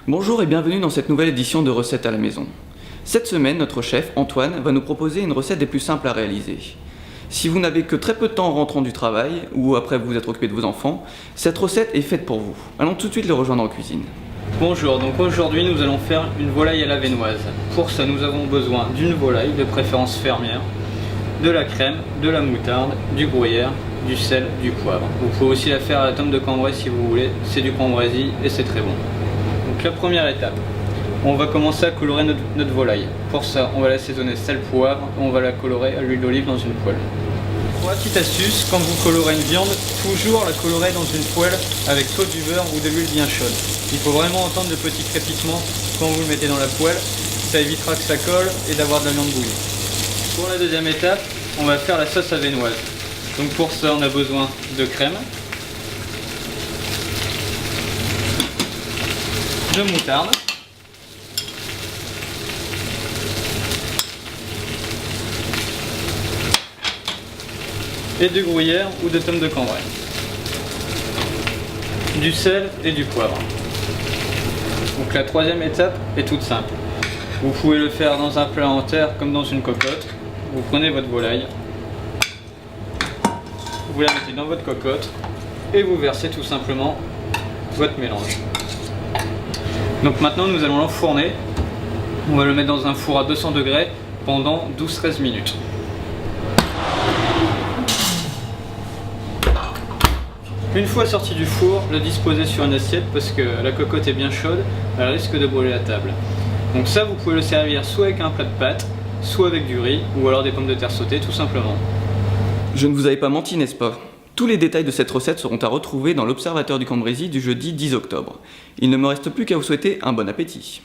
Bonjour et bienvenue dans cette nouvelle édition de Recettes à la maison. Cette semaine, notre chef, Antoine, va nous proposer une recette des plus simples à réaliser. Si vous n'avez que très peu de temps en rentrant du travail, ou après vous être occupé de vos enfants, cette recette est faite pour vous. Allons tout de suite le rejoindre en cuisine. Bonjour, donc aujourd'hui nous allons faire une volaille à la vénoise. Pour ça nous avons besoin d'une volaille, de préférence fermière, de la crème, de la moutarde, du gruyère, du sel, du poivre. Vous pouvez aussi la faire à la tome de Cambrai si vous voulez, c'est du cambrésis et c'est très bon. Donc la première étape, on va commencer à colorer notre volaille. Pour ça, on va l'assaisonner sel-poivre, on va la colorer à l'huile d'olive dans une poêle. Pour la petite astuce, quand vous colorez une viande, toujours la colorer dans une poêle avec soit du beurre ou de l'huile bien chaude. Il faut vraiment entendre le petit crépitement quand vous le mettez dans la poêle, ça évitera que ça colle et d'avoir de la viande bouillie. Pour la deuxième étape, on va faire la sauce à vénoise. Donc pour ça, on a besoin de crème, de moutarde, et du gruyère ou de tome de Cambrai, du sel et du poivre. Donc la troisième étape est toute simple. Vous pouvez le faire dans un plat en terre comme dans une cocotte. Vous prenez votre volaille, vous la mettez dans votre cocotte et vous versez tout simplement votre mélange. Donc maintenant nous allons l'enfourner. On va le mettre dans un four à 200 degrés pendant 12-13 minutes. Une fois sorti du four, le disposer sur une assiette parce que la cocotte est bien chaude, elle risque de brûler la table. Donc ça, vous pouvez le servir soit avec un plat de pâtes, soit avec du riz, ou alors des pommes de terre sautées tout simplement. Je ne vous avais pas menti, n'est-ce pas? Tous les détails de cette recette seront à retrouver dans l'Observateur du Cambrésis du jeudi 10 octobre. Il ne me reste plus qu'à vous souhaiter un bon appétit.